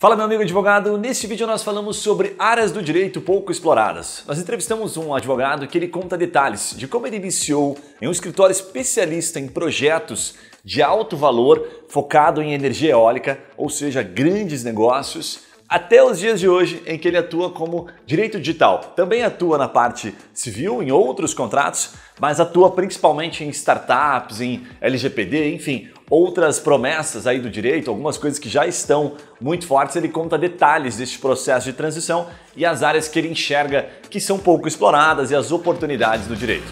Fala, meu amigo advogado, neste vídeo nós falamos sobre áreas do direito pouco exploradas. Nós entrevistamos um advogado que ele conta detalhes de como ele iniciou em um escritório especialista em projetos de alto valor focado em energia eólica, ou seja, grandes negócios, até os dias de hoje em que ele atua como direito digital. Também atua na parte civil, em outros contratos, mas atua principalmente em startups, em LGPD, enfim, outras promessas aí do direito, algumas coisas que já estão muito fortes. Ele conta detalhes deste processo de transição e as áreas que ele enxerga que são pouco exploradas e as oportunidades do direito.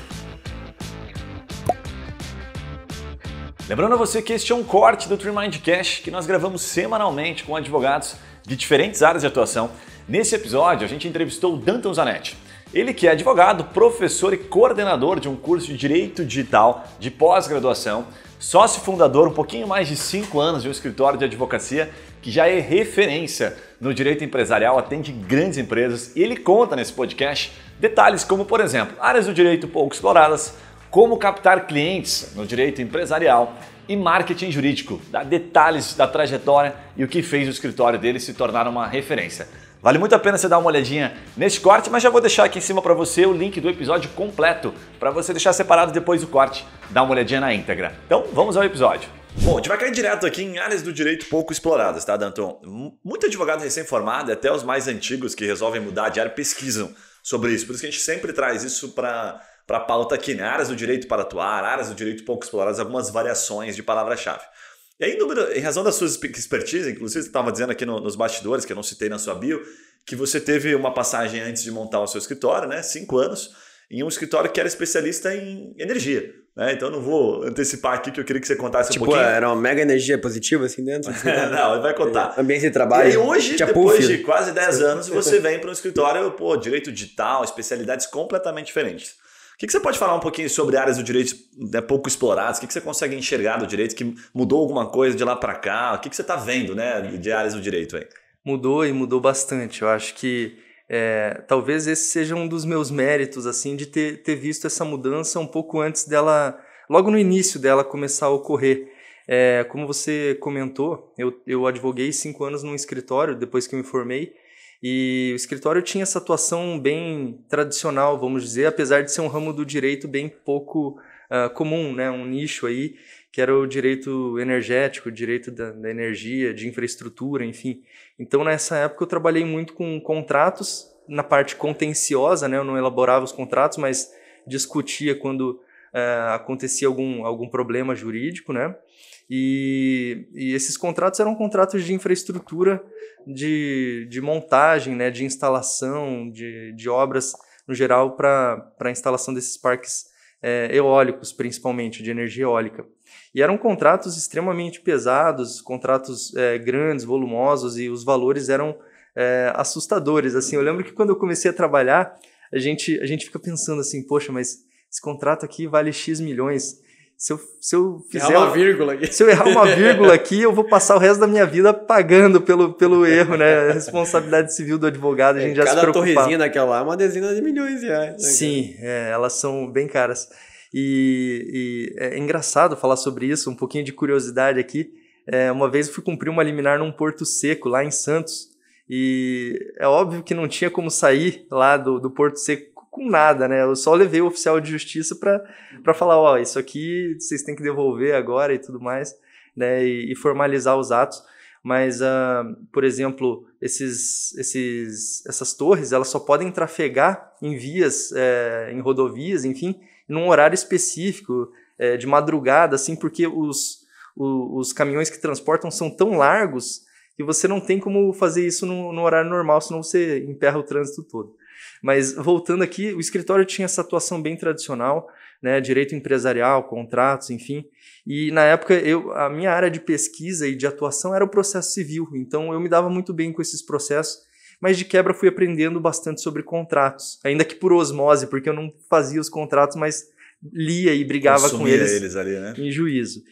Lembrando a você que este é um corte do TreeMind Cash que nós gravamos semanalmente com advogados de diferentes áreas de atuação. Nesse episódio a gente entrevistou o Danton Zanetti. Ele que é advogado, professor e coordenador de um curso de Direito Digital de pós-graduação, sócio fundador, um pouquinho mais de 5 anos de um escritório de advocacia que já é referência no direito empresarial, atende grandes empresas, e ele conta nesse podcast detalhes como, por exemplo, áreas do direito pouco exploradas, como captar clientes no direito empresarial e marketing jurídico, dá detalhes da trajetória e o que fez o escritório dele se tornar uma referência. Vale muito a pena você dar uma olhadinha neste corte, mas já vou deixar aqui em cima para você o link do episódio completo, para você deixar separado depois do corte, dar uma olhadinha na íntegra. Então, vamos ao episódio. Bom, a gente vai cair direto aqui em áreas do direito pouco exploradas, tá, Danton? Muito advogado recém-formado, até os mais antigos que resolvem mudar de área, pesquisam sobre isso. Por isso que a gente sempre traz isso para a pauta aqui, né? Áreas do direito para atuar, áreas do direito pouco exploradas, algumas variações de palavra-chave. E aí, em razão da sua expertise, inclusive você estava dizendo aqui nos bastidores, que eu não citei na sua bio, que você teve uma passagem antes de montar o seu escritório, né? 5 anos, em um escritório que era especialista em energia. Né? Então eu não vou antecipar aqui, que eu queria que você contasse um pouquinho. Era uma mega energia positiva assim dentro? Não, ele vai contar. Ambiente de trabalho. E aí hoje, depois de quase 10 anos, você vem para um escritório, direito digital, especialidades completamente diferentes. O que você pode falar um pouquinho sobre áreas do direito pouco exploradas? O que você consegue enxergar do direito que mudou alguma coisa de lá para cá? O que você está vendo, né, de áreas do direito aí? Mudou e mudou bastante. Eu acho que talvez esse seja um dos meus méritos, assim, de ter visto essa mudança um pouco antes dela, logo no início dela começar a ocorrer. Como você comentou, eu advoguei 5 anos num escritório depois que eu me formei, e o escritório tinha essa atuação bem tradicional, vamos dizer, apesar de ser um ramo do direito bem pouco comum, né? Um nicho aí, que era o direito energético, o direito da energia, de infraestrutura, enfim. Então, nessa época, eu trabalhei muito com contratos, na parte contenciosa, né? Eu não elaborava os contratos, mas discutia quando acontecia algum problema jurídico, né? E esses contratos eram contratos de infraestrutura, de montagem, né, de instalação, de obras no geral para a instalação desses parques eólicos, principalmente, de energia eólica. E eram contratos extremamente pesados, contratos grandes, volumosos, e os valores eram assustadores. Assim, eu lembro que quando eu comecei a trabalhar, a gente fica pensando assim, poxa, mas esse contrato aqui vale X milhões. Se eu fizer errar uma vírgula aqui. Se eu errar uma vírgula aqui, eu vou passar o resto da minha vida pagando pelo erro, né? A responsabilidade civil do advogado, a gente já se preocupa. Cada torrezinha daquela lá é uma dezena de milhões de reais. Sim, elas são bem caras. E é engraçado falar sobre isso, um pouquinho de curiosidade aqui. Uma vez eu fui cumprir uma liminar num Porto Seco, lá em Santos, e é óbvio que não tinha como sair lá do Porto Seco com nada, né? Eu só levei o oficial de justiça para falar, isso aqui vocês têm que devolver agora e tudo mais, né? E formalizar os atos. Mas, por exemplo, essas torres, elas só podem trafegar em vias, em rodovias, enfim, num horário específico, de madrugada, assim, porque os caminhões que transportam são tão largos que você não tem como fazer isso no horário normal, senão você emperra o trânsito todo. Mas voltando aqui, o escritório tinha essa atuação bem tradicional, né, direito empresarial, contratos, enfim. E na época a minha área de pesquisa e de atuação era o processo civil, então eu me dava muito bem com esses processos, mas de quebra fui aprendendo bastante sobre contratos, ainda que por osmose, porque eu não fazia os contratos, mas lia e brigava com eles ali, né? Em juízo.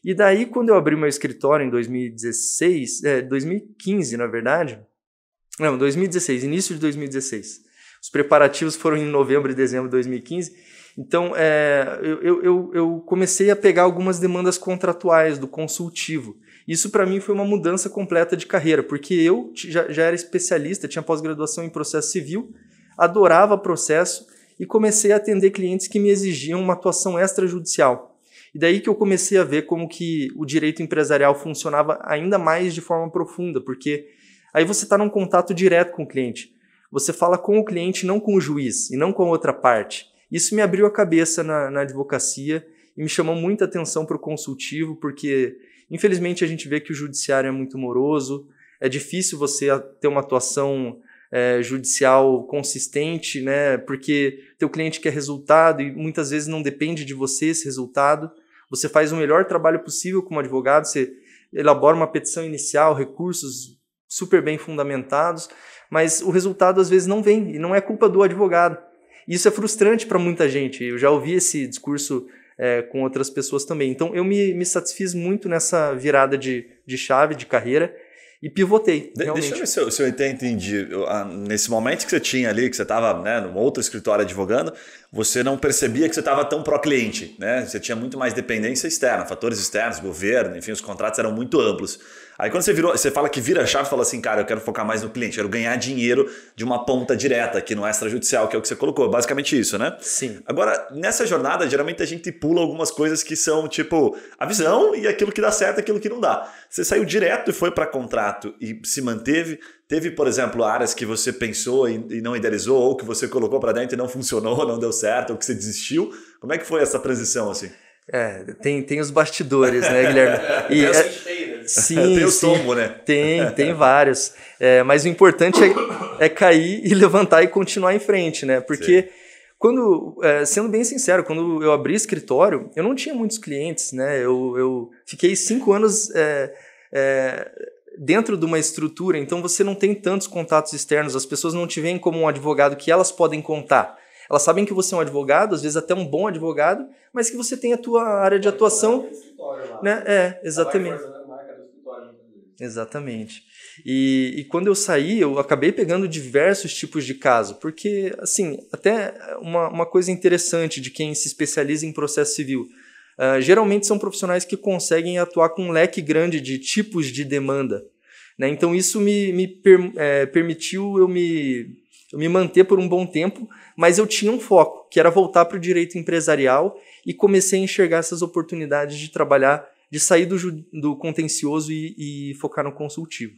E daí, quando eu abri meu escritório em 2015, na verdade, não, 2016, início de 2016. Os preparativos foram em novembro e dezembro de 2015. Então, eu comecei a pegar algumas demandas contratuais do consultivo. Isso para mim foi uma mudança completa de carreira, porque eu já era especialista, tinha pós-graduação em processo civil, adorava processo e comecei a atender clientes que me exigiam uma atuação extrajudicial. E daí que eu comecei a ver como que o direito empresarial funcionava ainda mais de forma profunda, porque aí você está num contato direto com o cliente. Você fala com o cliente, não com o juiz e não com a outra parte. Isso me abriu a cabeça na advocacia e me chamou muita atenção para o consultivo, porque infelizmente a gente vê que o judiciário é muito moroso, é difícil você ter uma atuação judicial consistente, né? Porque teu cliente quer resultado e muitas vezes não depende de você esse resultado. Você faz o melhor trabalho possível como advogado, você elabora uma petição inicial, recursos super bem fundamentados, mas o resultado às vezes não vem e não é culpa do advogado. Isso é frustrante para muita gente. Eu já ouvi esse discurso com outras pessoas também. Então eu me satisfiz muito nessa virada de chave, de carreira, e pivotei. Deixa eu ver se eu entendi. Nesse momento que você tinha ali, que você estava, né, num outro escritório advogando, você não percebia que você estava tão pró-cliente, né? Você tinha muito mais dependência externa, fatores externos, governo, enfim, os contratos eram muito amplos. Aí quando você fala que vira a chave, fala assim, cara, eu quero focar mais no cliente, quero ganhar dinheiro de uma ponta direta aqui no extrajudicial, que é o que você colocou, basicamente isso, né? Sim. Agora, nessa jornada, geralmente a gente pula algumas coisas que são tipo a visão e aquilo que dá certo e aquilo que não dá. Você saiu direto e foi para contrato e se manteve? Teve, por exemplo, áreas que você pensou e não idealizou, ou que você colocou para dentro e não funcionou, não deu certo, ou que você desistiu? Como é que foi essa transição assim? Tem os bastidores, né, Guilherme? Sim, tem o tombo, né? Tem vários. Mas o importante é cair e levantar e continuar em frente, né? Porque sendo bem sincero, quando eu abri escritório, eu não tinha muitos clientes, né? Eu fiquei 5 anos dentro de uma estrutura, então você não tem tantos contatos externos, as pessoas não te veem como um advogado que elas podem contar. Elas sabem que você é um advogado, às vezes até um bom advogado, mas que você tem a tua área de atuação, né? Exatamente. Exatamente. E quando eu saí, eu acabei pegando diversos tipos de caso, porque, assim, até uma coisa interessante de quem se especializa em processo civil, geralmente são profissionais que conseguem atuar com um leque grande de tipos de demanda, né? Então isso me permitiu eu me manter por um bom tempo, mas eu tinha um foco, que era voltar para o direito empresarial, e comecei a enxergar essas oportunidades de trabalhar, de sair do contencioso e focar no consultivo.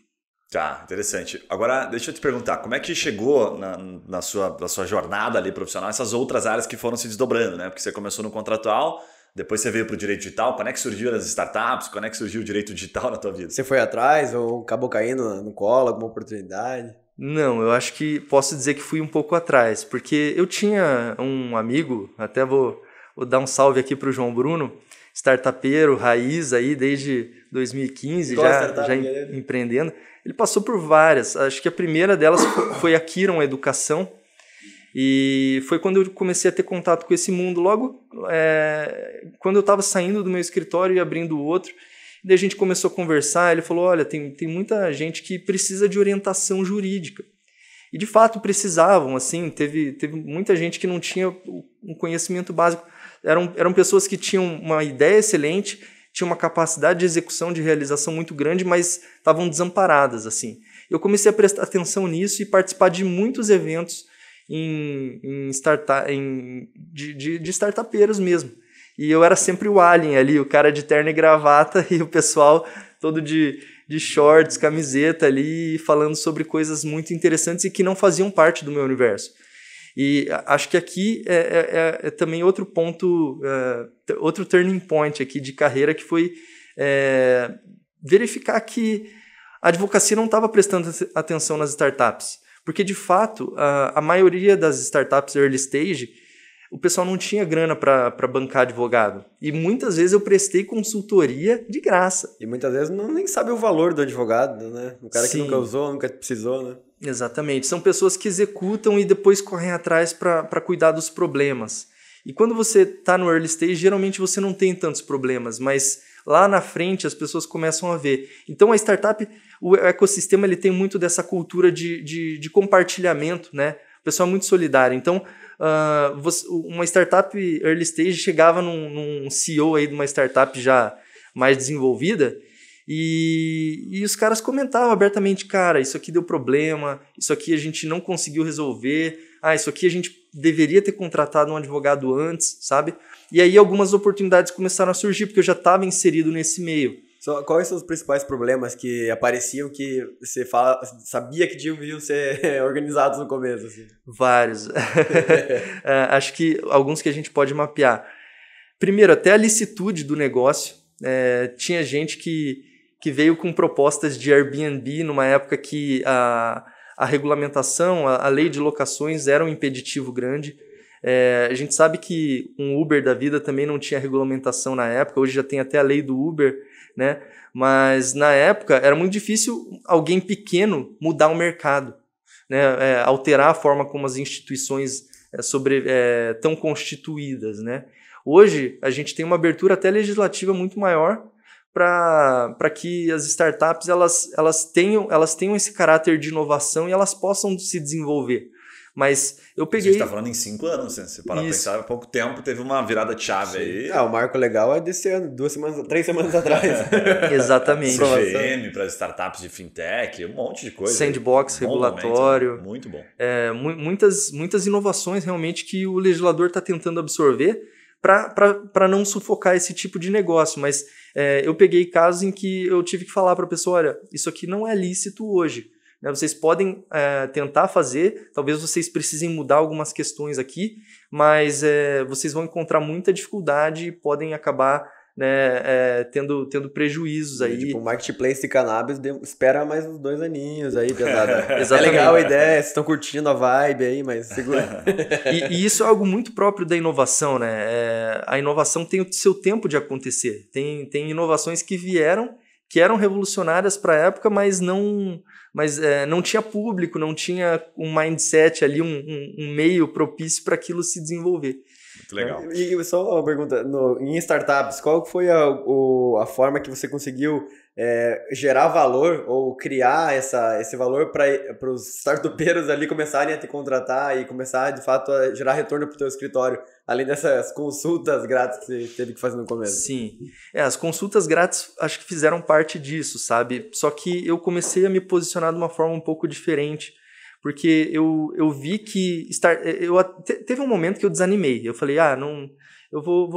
Tá, interessante. Agora, deixa eu te perguntar, como é que chegou na sua jornada ali profissional essas outras áreas que foram se desdobrando, né? Porque você começou no contratual, depois você veio para o direito digital. Quando é que surgiram as startups? Quando é que surgiu o direito digital na tua vida? Você foi atrás ou acabou caindo no colo, alguma oportunidade? Não, eu acho que posso dizer que fui um pouco atrás, porque eu tinha um amigo, até vou dar um salve aqui para o João Bruno, startupeiro, raiz aí desde 2015, já empreendendo. Ele passou por várias, acho que a primeira delas foi a Kiron Educação, e foi quando eu comecei a ter contato com esse mundo, logo quando eu estava saindo do meu escritório e abrindo o outro. Daí a gente começou a conversar, ele falou, olha, tem muita gente que precisa de orientação jurídica. E de fato precisavam, assim, teve muita gente que não tinha um conhecimento básico. Eram pessoas que tinham uma ideia excelente, tinham uma capacidade de execução, de realização muito grande, mas estavam desamparadas, assim. Eu comecei a prestar atenção nisso e participar de muitos eventos de startupeiros mesmo. E eu era sempre o alien ali, o cara de terno e gravata, e o pessoal todo de shorts, camiseta ali, falando sobre coisas muito interessantes e que não faziam parte do meu universo. E acho que aqui é também outro ponto, outro turning point aqui de carreira, que foi verificar que a advocacia não estava prestando atenção nas startups. Porque, de fato, a maioria das startups early stage, o pessoal não tinha grana para bancar advogado. E muitas vezes eu prestei consultoria de graça. E muitas vezes nem sabe o valor do advogado, né? O cara Sim. que nunca usou, nunca precisou, né? Exatamente. São pessoas que executam e depois correm atrás para cuidar dos problemas. E quando você está no early stage, geralmente você não tem tantos problemas, mas lá na frente as pessoas começam a ver. Então a startup, o ecossistema, ele tem muito dessa cultura de compartilhamento, né? O pessoal é muito solidário. Então, uma startup early stage chegava num CEO aí de uma startup já mais desenvolvida E os caras comentavam abertamente, cara, isso aqui deu problema, isso aqui a gente não conseguiu resolver, isso aqui a gente deveria ter contratado um advogado antes, sabe? E aí algumas oportunidades começaram a surgir, porque eu já estava inserido nesse meio. Quais são os principais problemas que apareciam que você sabia que deviam ser organizados no começo? Assim? Vários. Acho que alguns que a gente pode mapear. Primeiro, até a licitude do negócio. Tinha gente que veio com propostas de Airbnb numa época que a regulamentação, a lei de locações era um impeditivo grande. A gente sabe que um Uber da vida também não tinha regulamentação na época, hoje já tem até a lei do Uber, né? Mas na época era muito difícil alguém pequeno mudar o mercado, né? Alterar a forma como as instituições estão constituídas, né? Hoje a gente tem uma abertura até legislativa muito maior para que as startups elas tenham esse caráter de inovação e elas possam se desenvolver. Mas eu peguei... A gente está falando em 5 anos, né? Você para pensar, há pouco tempo teve uma virada de chave aí. O marco legal é desse ano, 3 semanas atrás. Exatamente. CVM para startups de fintech, um monte de coisa. Sandbox regulatório. Momento, muito bom. Muitas inovações realmente que o legislador está tentando absorver para não sufocar esse tipo de negócio. Mas eu peguei casos em que eu tive que falar para a pessoa, olha, isso aqui não é lícito hoje. Vocês podem tentar fazer, talvez vocês precisem mudar algumas questões aqui, mas vocês vão encontrar muita dificuldade e podem acabar tendo prejuízos aí. Tipo, o marketplace de cannabis espera mais uns 2 aninhos aí, pesada. Exatamente. É legal a ideia, vocês estão curtindo a vibe aí, mas segura. E isso é algo muito próprio da inovação, né? A inovação tem o seu tempo de acontecer. Tem inovações que eram revolucionárias para a época, mas não tinha público, não tinha um mindset ali, um meio propício para aquilo se desenvolver. Muito legal. E só uma pergunta, em startups, qual foi a forma que você conseguiu gerar valor ou criar esse valor para os startupeiros ali começarem a te contratar e começar, de fato, a gerar retorno para o teu escritório, além dessas consultas grátis que você teve que fazer no começo? Sim. As consultas grátis acho que fizeram parte disso, sabe? Só que eu comecei a me posicionar de uma forma um pouco diferente, porque eu vi que... teve um momento que eu desanimei. Eu falei, não... Eu vou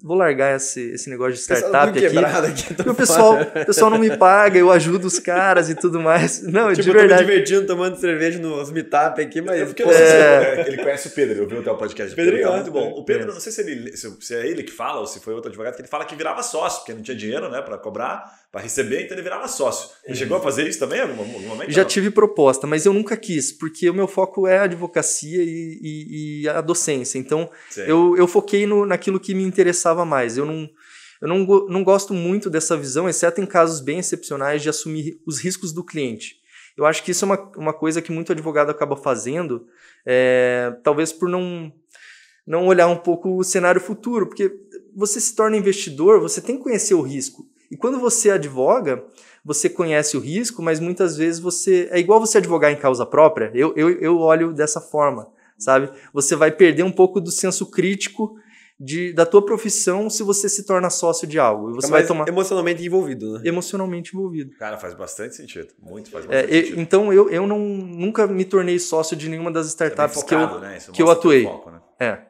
largar esse negócio de startup aqui. Porque o pessoal não me paga, eu ajudo os caras e tudo mais. Não, de verdade. Eu tô me divertindo tomando cerveja nos meetup aqui, mas... Ele conhece o Pedro, eu vi até o podcast do Pedro, tá muito bom. O Pedro, não sei se é ele que fala ou se foi outro advogado, que ele fala que virava sócio, porque não tinha dinheiro, né, para cobrar, para receber, então ele virava sócio. Ele chegou a fazer isso também em algum momento? Já tive proposta, mas eu nunca quis, porque o meu foco é a advocacia e a docência. Então, eu foquei naquilo que me interessava mais. Eu não gosto muito dessa visão, exceto em casos bem excepcionais, de assumir os riscos do cliente. Eu acho que isso é uma coisa que muito advogado acaba fazendo, talvez por não olhar um pouco o cenário futuro, porque você se torna investidor, você tem que conhecer o risco. E quando você advoga, você conhece o risco, mas muitas vezes é igual você advogar em causa própria. Eu olho dessa forma, sabe? Você vai perder um pouco do senso crítico da tua profissão se você se torna sócio de algo. E você vai tomar... emocionalmente envolvido, né? Emocionalmente envolvido. Cara, faz bastante sentido. Faz bastante sentido. Então, eu nunca me tornei sócio de nenhuma das startups focado, que eu atuei. Foco, né?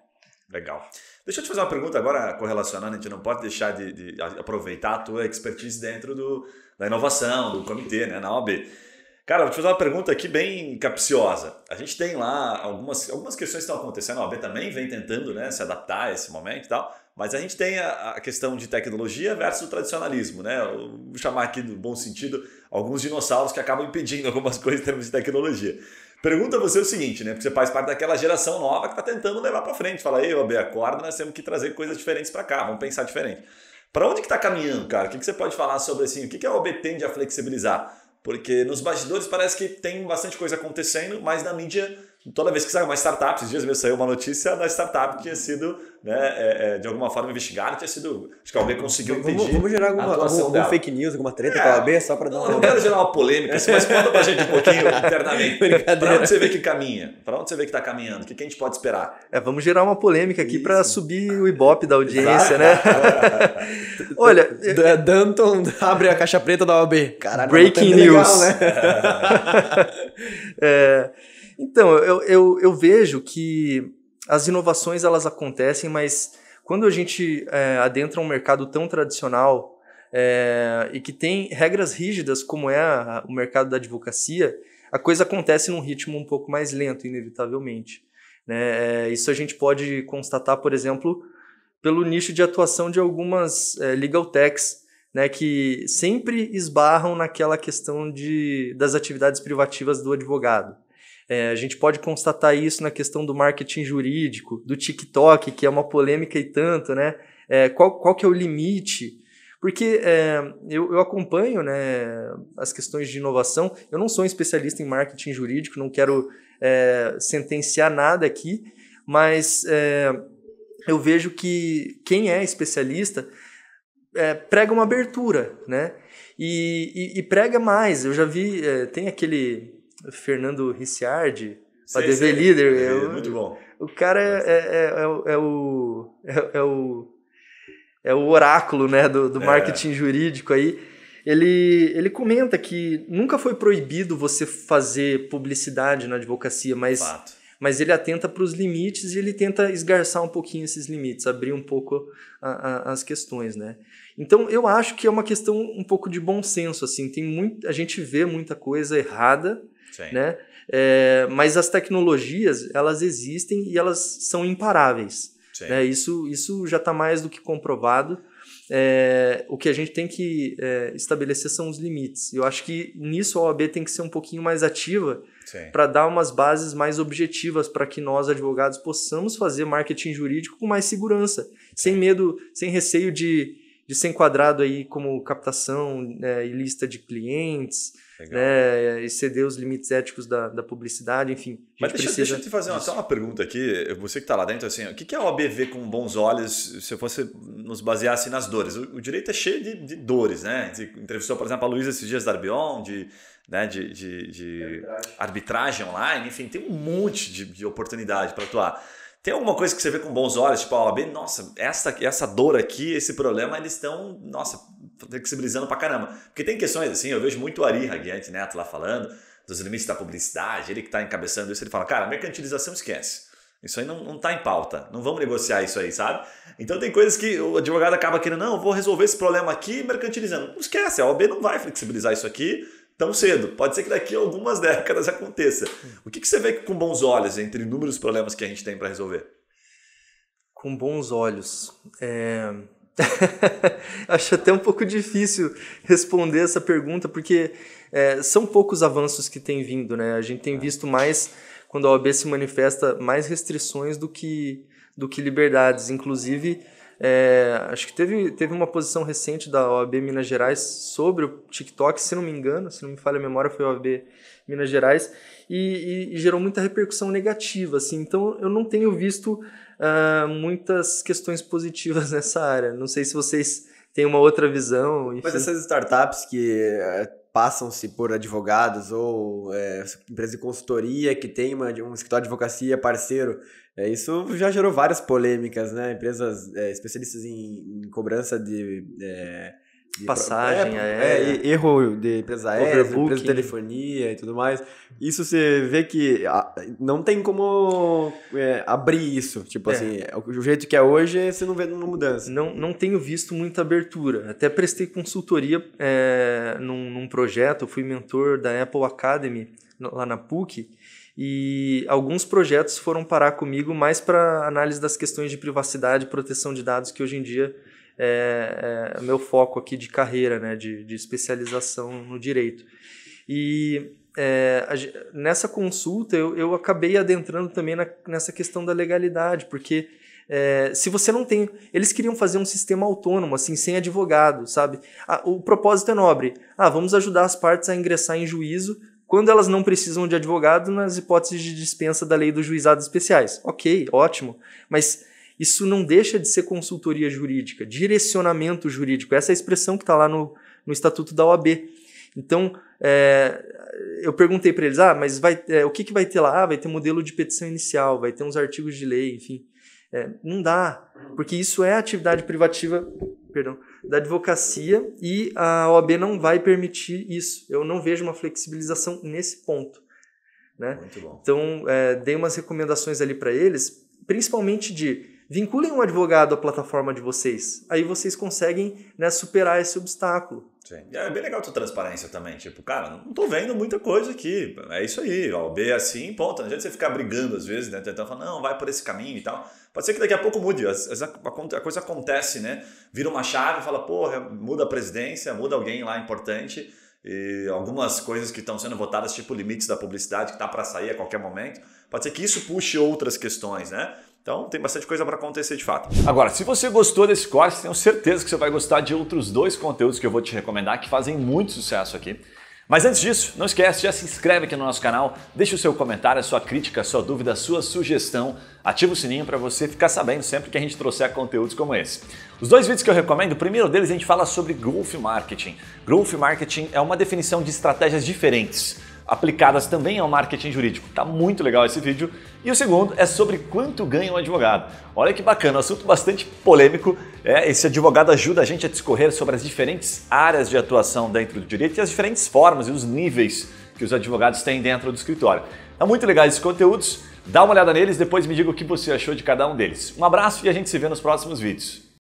Legal. Deixa eu te fazer uma pergunta agora, correlacionando, a gente não pode deixar de aproveitar a tua expertise dentro da inovação, do comitê, né, na OAB. Cara, vou te fazer uma pergunta aqui bem capciosa. A gente tem lá algumas questões que estão acontecendo, a OAB também vem tentando, né, se adaptar a esse momento e tal, mas a gente tem a questão de tecnologia versus o tradicionalismo, né? Eu vou chamar aqui, no bom sentido, alguns dinossauros que acabam impedindo algumas coisas em termos de tecnologia. Pergunta a você o seguinte, né? Porque você faz parte daquela geração nova que está tentando levar para frente. Fala, ei, OAB, acorda, nós temos que trazer coisas diferentes para cá, vamos pensar diferente. Para onde que está caminhando, cara? O que você pode falar sobre assim, o que a OAB tende a flexibilizar? Porque nos bastidores parece que tem bastante coisa acontecendo, mas na mídia toda vez que sai uma startup, esses dias mesmo saiu uma notícia da startup que tinha sido, né, de alguma forma investigada, tinha sido, acho que alguém conseguiu impedir. Vamos gerar algum fake news, alguma treta com a OAB, só para dar uma... Não quero gerar uma polêmica, mas conta pra gente um pouquinho internamente. Para onde você vê que caminha? Para onde você vê que está caminhando? O que a gente pode esperar? Vamos gerar uma polêmica aqui para subir o Ibope da audiência, né? Olha, Danton abre a caixa preta da OAB. Caralho, breaking news. Legal, né? Então, eu vejo que as inovações elas acontecem, mas quando a gente adentra um mercado tão tradicional e que tem regras rígidas como o mercado da advocacia, a coisa acontece num ritmo um pouco mais lento, inevitavelmente. Né? Isso a gente pode constatar, por exemplo, pelo nicho de atuação de algumas legal techs, né, que sempre esbarram naquela questão das atividades privativas do advogado. A gente pode constatar isso na questão do marketing jurídico, do TikTok, que é uma polêmica e tanto, né? Qual que é o limite? Porque eu acompanho, né, as questões de inovação. Eu não sou um especialista em marketing jurídico, não quero sentenciar nada aqui, mas eu vejo que quem é especialista prega uma abertura, né? E prega mais. Eu já vi, tem aquele Fernando Ricciardi, para DV Líder. Muito bom. O cara é o oráculo, né, do marketing jurídico aí. Ele comenta que nunca foi proibido você fazer publicidade na advocacia, mas ele atenta para os limites e ele tenta esgarçar um pouquinho esses limites, abrir um pouco as questões, né? Então, eu acho que é uma questão um pouco de bom senso, assim, a gente vê muita coisa errada, né? Mas as tecnologias, elas existem e elas são imparáveis. Né? Isso já está mais do que comprovado. O que a gente tem que estabelecer são os limites. Eu acho que nisso a OAB tem que ser um pouquinho mais ativa para dar umas bases mais objetivas para que nós, advogados, possamos fazer marketing jurídico com mais segurança, sem medo, sem receio de ser enquadrado aí como captação ilícita de clientes, né, exceder os limites éticos da publicidade, enfim. Mas deixa eu te fazer só uma pergunta aqui, você que está lá dentro, assim, o que a OAB vê com bons olhos se eu fosse nos basear assim, nas dores? O direito é cheio de dores, né? Você entrevistou, por exemplo, a Luísa esses dias da Arbion, de arbitragem online, enfim, tem um monte de oportunidade para atuar. Tem alguma coisa que você vê com bons olhos, tipo a OAB, nossa, essa dor aqui, esse problema, eles estão, nossa, flexibilizando pra caramba. Porque tem questões assim, eu vejo muito o Ari Raguiante Neto lá falando dos limites da publicidade, ele que está encabeçando isso, ele fala, cara, mercantilização esquece. Isso aí não tá em pauta, não vamos negociar isso aí, sabe? Então tem coisas que o advogado acaba querendo, não, eu vou resolver esse problema aqui mercantilizando. Não esquece, a OAB não vai flexibilizar isso aqui tão cedo. Pode ser que daqui a algumas décadas aconteça. O que você vê com bons olhos entre inúmeros problemas que a gente tem para resolver? Com bons olhos. Acho até um pouco difícil responder essa pergunta, porque são poucos avanços que têm vindo, né? A gente tem visto mais, quando a OAB se manifesta, mais restrições do que liberdades. Inclusive, acho que teve uma posição recente da OAB Minas Gerais sobre o TikTok, se não me engano, se não me falha a memória, foi a OAB Minas Gerais, e gerou muita repercussão negativa, assim. Então eu não tenho visto muitas questões positivas nessa área. Não sei se vocês têm uma outra visão. Enfim. Mas essas startups que passam-se por advogados ou empresa de consultoria que tem um escritório de advocacia parceiro, isso já gerou várias polêmicas, né? Empresas especialistas em cobrança de passagem erro de empresa aérea, empresa de telefonia e tudo mais. Isso você vê que não tem como abrir isso. Tipo assim, o jeito que é hoje, você não vê uma mudança. Não tenho visto muita abertura. Até prestei consultoria num projeto, eu fui mentor da Apple Academy lá na PUC, e alguns projetos foram parar comigo mais para análise das questões de privacidade e proteção de dados, que hoje em dia é meu foco aqui de carreira, né, de especialização no direito. E nessa consulta eu acabei adentrando também nessa questão da legalidade, porque se você não tem... Eles queriam fazer um sistema autônomo, assim, sem advogado, sabe? O propósito é nobre. Vamos ajudar as partes a ingressar em juízo quando elas não precisam de advogado nas hipóteses de dispensa da lei dos juizados especiais. Ok, ótimo, mas isso não deixa de ser consultoria jurídica, direcionamento jurídico, essa é a expressão que está lá no Estatuto da OAB. Então, eu perguntei para eles, mas o que vai ter lá? Vai ter modelo de petição inicial, vai ter uns artigos de lei, enfim. Não dá, porque isso é atividade privativa, da advocacia e a OAB não vai permitir isso. Eu não vejo uma flexibilização nesse ponto. Né? Muito bom. Então, dei umas recomendações ali para eles, principalmente de vinculem um advogado à plataforma de vocês. Aí vocês conseguem, né, superar esse obstáculo. Sim. É bem legal a tua transparência também. Tipo, cara, não tô vendo muita coisa aqui. É isso aí, ó, o B é assim, ponto. Não adianta você ficar brigando às vezes, né? Tentando falar, não, vai por esse caminho e tal. Pode ser que daqui a pouco mude. A coisa acontece, né? Vira uma chave e fala, porra, muda a presidência, muda alguém lá importante. E algumas coisas que estão sendo votadas, tipo limites da publicidade, que tá para sair a qualquer momento. Pode ser que isso puxe outras questões, né? Então tem bastante coisa para acontecer de fato. Agora, se você gostou desse corte, tenho certeza que você vai gostar de outros 2 conteúdos que eu vou te recomendar que fazem muito sucesso aqui. Mas antes disso, não esquece, já se inscreve aqui no nosso canal, deixa o seu comentário, a sua crítica, a sua dúvida, a sua sugestão, ativa o sininho para você ficar sabendo sempre que a gente trouxer conteúdos como esse. Os 2 vídeos que eu recomendo, o primeiro deles a gente fala sobre Growth Marketing. Growth Marketing é uma definição de estratégias diferentes, aplicadas também ao marketing jurídico. Tá muito legal esse vídeo. E o segundo é sobre quanto ganha um advogado. Olha que bacana, um assunto bastante polêmico. Esse advogado ajuda a gente a discorrer sobre as diferentes áreas de atuação dentro do direito e as diferentes formas e os níveis que os advogados têm dentro do escritório. Tá muito legal esses conteúdos. Dá uma olhada neles, depois me diga o que você achou de cada um deles. Um abraço e a gente se vê nos próximos vídeos.